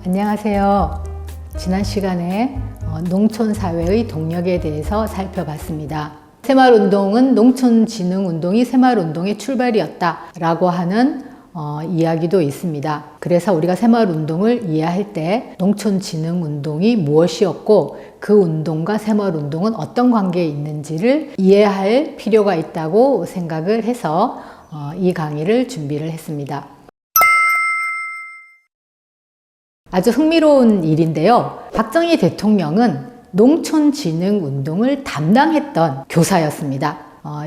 안녕하세요. 지난 시간에 농촌사회의 동력에 대해서 살펴봤습니다. 새마을운동은 농촌진흥운동이 새마을운동의 출발이었다라고 하는 이야기도 있습니다. 그래서 우리가 새마을운동을 이해할 때 농촌진흥운동이 무엇이었고 그 운동과 새마을운동은 어떤 관계에 있는지를 이해할 필요가 있다고 생각을 해서 이 강의를 준비를 했습니다. 아주 흥미로운 일인데요. 박정희 대통령은 농촌진흥운동을 담당했던 교사였습니다.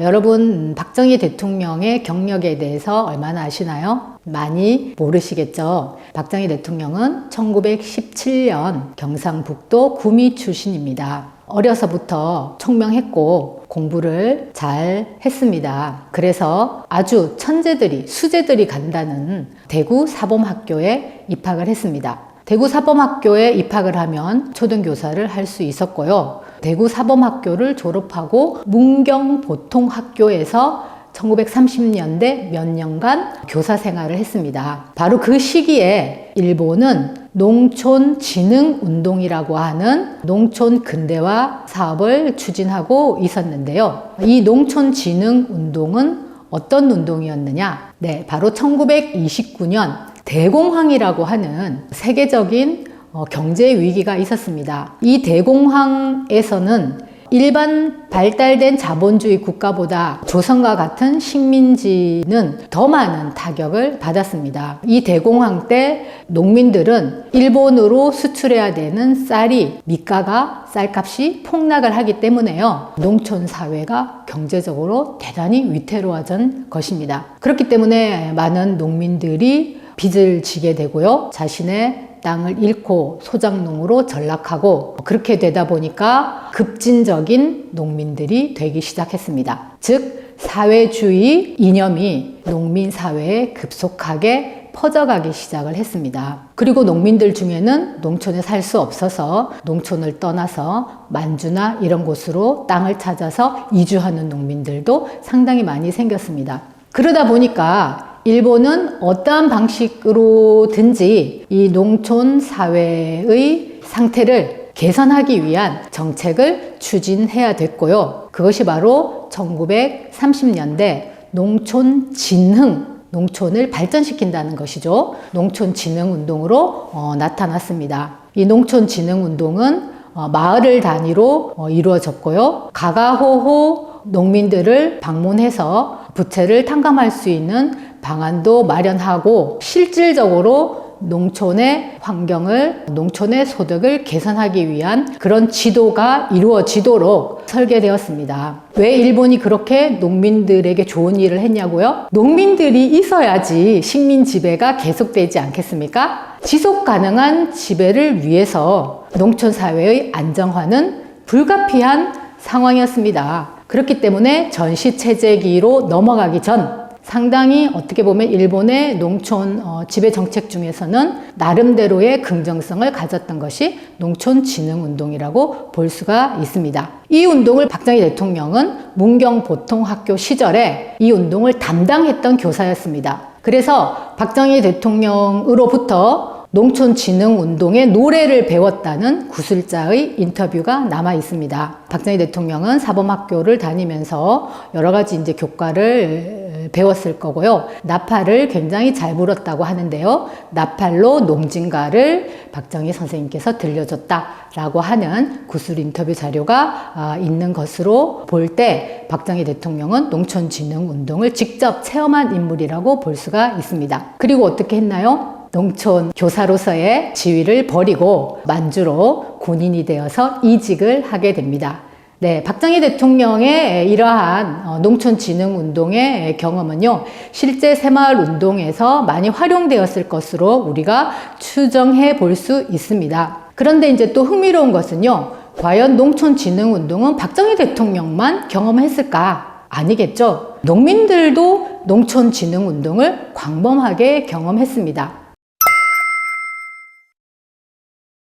여러분 박정희 대통령의 경력에 대해서 얼마나 아시나요? 많이 모르시겠죠? 박정희 대통령은 1917년 경상북도 구미 출신입니다. 어려서부터 총명했고 공부를 잘 했습니다. 그래서 아주 천재들이, 수재들이 간다는 대구 사범학교에 입학을 했습니다. 대구 사범학교에 입학을 하면 초등교사를 할 수 있었고요. 대구 사범학교를 졸업하고 문경보통학교에서 1930년대 몇 년간 교사 생활을 했습니다. 바로 그 시기에 일본은 농촌진흥운동이라고 하는 농촌 근대화 사업을 추진하고 있었는데요. 이 농촌진흥운동은 어떤 운동이었느냐? 네, 바로 1929년 대공황이라고 하는 세계적인 경제 위기가 있었습니다. 이 대공황에서는 일반 발달된 자본주의 국가보다 조선과 같은 식민지는 더 많은 타격을 받았습니다. 이 대공황 때 농민들은 일본으로 수출해야 되는 쌀이 미가가 쌀값이 폭락을 하기 때문에요. 농촌 사회가 경제적으로 대단히 위태로워진 것입니다. 그렇기 때문에 많은 농민들이 빚을 지게 되고요. 자신의 땅을 잃고 소작농으로 전락하고 그렇게 되다 보니까 급진적인 농민들이 되기 시작했습니다. 즉 사회주의 이념이 농민 사회에 급속하게 퍼져가기 시작을 했습니다. 그리고 농민들 중에는 농촌에 살 수 없어서 농촌을 떠나서 만주나 이런 곳으로 땅을 찾아서 이주하는 농민들도 상당히 많이 생겼습니다. 그러다 보니까 일본은 어떠한 방식으로든지 이 농촌 사회의 상태를 개선하기 위한 정책을 추진해야 됐고요. 그것이 바로 1930년대 농촌진흥, 농촌을 발전시킨다는 것이죠. 농촌진흥운동으로 나타났습니다. 이 농촌진흥운동은 마을을 단위로 이루어졌고요. 가가호호 농민들을 방문해서 부채를 탕감할 수 있는 방안도 마련하고 실질적으로 농촌의 환경을, 농촌의 소득을 개선하기 위한 그런 지도가 이루어지도록 설계되었습니다. 왜 일본이 그렇게 농민들에게 좋은 일을 했냐고요? 농민들이 있어야지 식민 지배가 계속되지 않겠습니까? 지속 가능한 지배를 위해서 농촌 사회의 안정화는 불가피한 상황이었습니다. 그렇기 때문에 전시체제기로 넘어가기 전 상당히 어떻게 보면 일본의 농촌 지배 정책 중에서는 나름대로의 긍정성을 가졌던 것이 농촌진흥운동이라고 볼 수가 있습니다. 이 운동을 박정희 대통령은 문경보통학교 시절에 이 운동을 담당했던 교사였습니다. 그래서 박정희 대통령으로부터 농촌진흥운동의 노래를 배웠다는 구술자의 인터뷰가 남아 있습니다. 박정희 대통령은 사범학교를 다니면서 여러 가지 이제 교과를 배웠을 거고요. 나팔을 굉장히 잘 불었다고 하는데요. 나팔로 농진가를 박정희 선생님께서 들려줬다라고 하는 구술 인터뷰 자료가 있는 것으로 볼 때 박정희 대통령은 농촌진흥운동을 직접 체험한 인물이라고 볼 수가 있습니다. 그리고 어떻게 했나요? 농촌 교사로서의 지위를 버리고 만주로 군인이 되어서 이직을 하게 됩니다. 네, 박정희 대통령의 이러한 농촌진흥운동의 경험은요, 실제 새마을운동에서 많이 활용되었을 것으로 우리가 추정해 볼 수 있습니다. 그런데 이제 또 흥미로운 것은요, 과연 농촌진흥운동은 박정희 대통령만 경험했을까? 아니겠죠. 농민들도 농촌진흥운동을 광범하게 경험했습니다.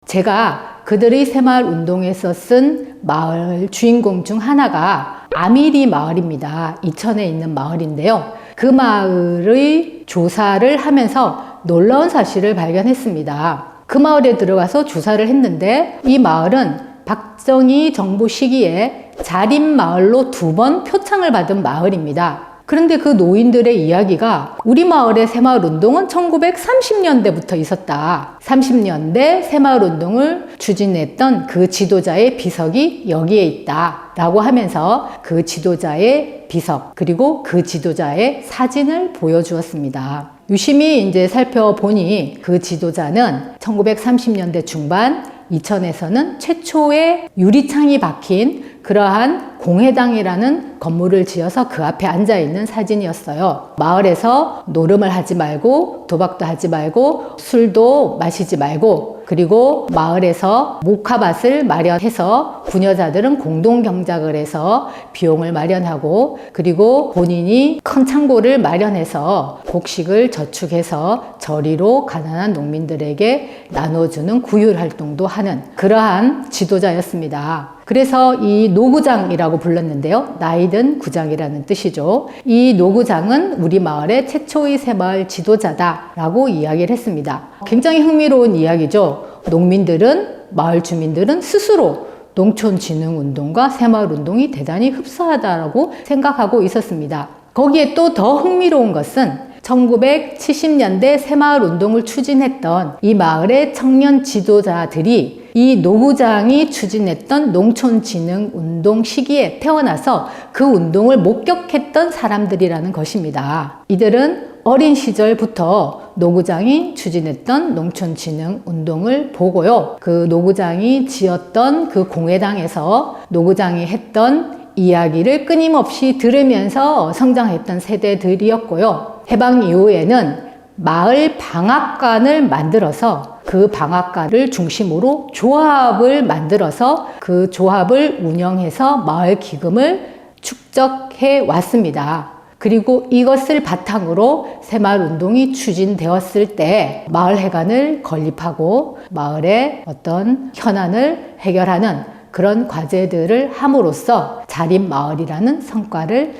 제가 그들의 새마을운동에서 쓴 마을 주인공 중 하나가 아미리 마을입니다. 이천에 있는 마을인데요. 그 마을의 조사를 하면서 놀라운 사실을 발견했습니다. 그 마을에 들어가서 조사를 했는데 이 마을은 박정희 정부 시기에 자립마을로 2번 표창을 받은 마을입니다. 그런데 그 노인들의 이야기가 우리 마을의 새마을운동은 1930년대부터 있었다. 30년대 새마을운동을 추진했던 그 지도자의 비석이 여기에 있다. 라고 하면서 그 지도자의 비석 그리고 그 지도자의 사진을 보여주었습니다. 유심히 이제 살펴보니 그 지도자는 1930년대 중반 이천에서는 최초의 유리창이 박힌 그러한 공회당이라는 건물을 지어서 그 앞에 앉아 있는 사진이었어요. 마을에서 노름을 하지 말고 도박도 하지 말고 술도 마시지 말고 그리고 마을에서 목화밭을 마련해서 부녀자들은 공동 경작을 해서 비용을 마련하고 그리고 본인이 큰 창고를 마련해서 곡식을 저축해서 저리로 가난한 농민들에게 나눠주는 구휼 활동도 하는 그러한 지도자였습니다. 그래서 이 노구장이라고 불렀는데요. 나이든 구장이라는 뜻이죠. 이 노구장은 우리 마을의 최초의 새마을 지도자다라고 이야기를 했습니다. 굉장히 흥미로운 이야기죠. 농민들은, 마을 주민들은 스스로 농촌진흥운동과 새마을운동이 대단히 흡사하다라고 생각하고 있었습니다. 거기에 또 더 흥미로운 것은 1970년대 새마을운동을 추진했던 이 마을의 청년 지도자들이 이 노구장이 추진했던 농촌진흥운동 시기에 태어나서 그 운동을 목격했던 사람들이라는 것입니다. 이들은 어린 시절부터 노구장이 추진했던 농촌진흥운동을 보고요. 그 노구장이 지었던 그 공회당에서 노구장이 했던 이야기를 끊임없이 들으면서 성장했던 세대들이었고요. 해방 이후에는 마을 방앗간을 만들어서 그 방앗간을 중심으로 조합을 만들어서 그 조합을 운영해서 마을 기금을 축적해 왔습니다. 그리고 이것을 바탕으로 새마을운동이 추진되었을 때 마을회관을 건립하고 마을의 어떤 현안을 해결하는 그런 과제들을 함으로써 자립마을이라는 성과를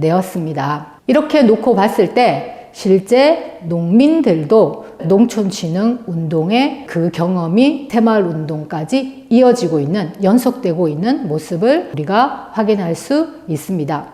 내었습니다. 이렇게 놓고 봤을 때 실제 농민들도 농촌진흥운동의 그 경험이 새마을운동까지 이어지고 있는, 연속되고 있는 모습을 우리가 확인할 수 있습니다.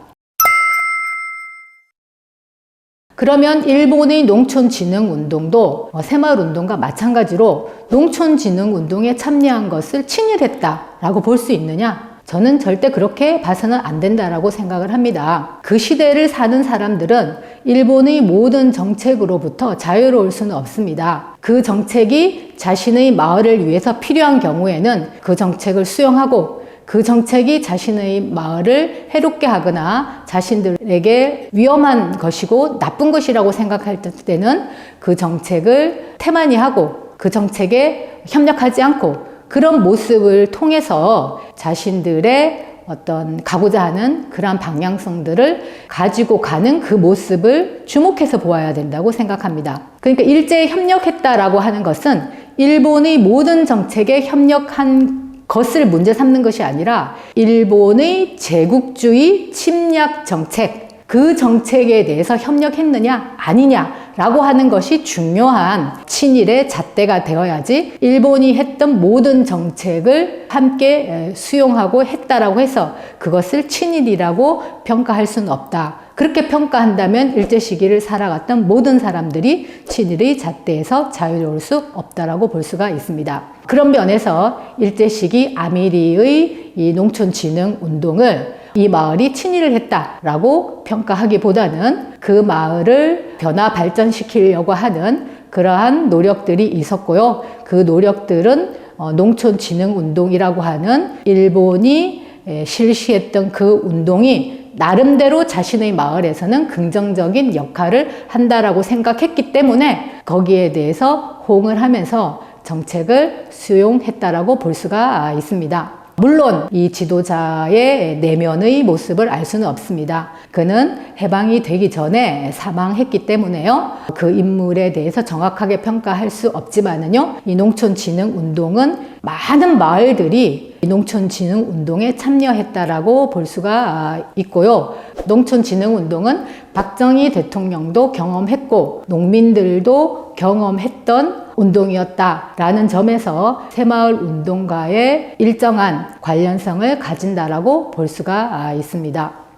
그러면 일본의 농촌진흥운동도 새마을운동과 마찬가지로 농촌진흥운동에 참여한 것을 친일했다라고 볼 수 있느냐? 저는 절대 그렇게 봐서는 안 된다라고 생각을 합니다. 그 시대를 사는 사람들은 일본의 모든 정책으로부터 자유로울 수는 없습니다. 그 정책이 자신의 마을을 위해서 필요한 경우에는 그 정책을 수용하고 그 정책이 자신의 마을을 해롭게 하거나 자신들에게 위험한 것이고 나쁜 것이라고 생각할 때는 그 정책을 태만히 하고 그 정책에 협력하지 않고 그런 모습을 통해서 자신들의 어떤 가고자 하는 그러한 방향성들을 가지고 가는 그 모습을 주목해서 보아야 된다고 생각합니다. 그러니까 일제에 협력했다라고 하는 것은 일본의 모든 정책에 협력한 것을 문제 삼는 것이 아니라 일본의 제국주의 침략 정책, 그 정책에 대해서 협력했느냐 아니냐라고 하는 것이 중요한 친일의 잣대가 되어야지 일본이 했던 모든 정책을 함께 수용하고 했다라고 해서 그것을 친일이라고 평가할 수는 없다. 그렇게 평가한다면 일제 시기를 살아갔던 모든 사람들이 친일의 잣대에서 자유로울 수 없다라고 볼 수가 있습니다. 그런 면에서 일제 시기 아미리의 이 농촌진흥운동을 이 마을이 친일을 했다라고 평가하기보다는 그 마을을 변화 발전시키려고 하는 그러한 노력들이 있었고요. 그 노력들은 농촌진흥운동이라고 하는 일본이 실시했던 그 운동이 나름대로 자신의 마을에서는 긍정적인 역할을 한다라고 생각했기 때문에 거기에 대해서 호응을 하면서 정책을 수용했다라고 볼 수가 있습니다. 물론 이 지도자의 내면의 모습을 알 수는 없습니다. 그는 해방이 되기 전에 사망했기 때문에요. 그 인물에 대해서 정확하게 평가할 수 없지만은요. 이 농촌진흥운동은 많은 마을들이 농촌진흥운동에 참여했다라고 볼 수가 있고요. 농촌진흥운동은 박정희 대통령도 경험했고 농민들도 경험했던 운동이었다라는 점에서 새마을 운동과의 일정한 관련성을 가진다라고 볼 수가 있습니다.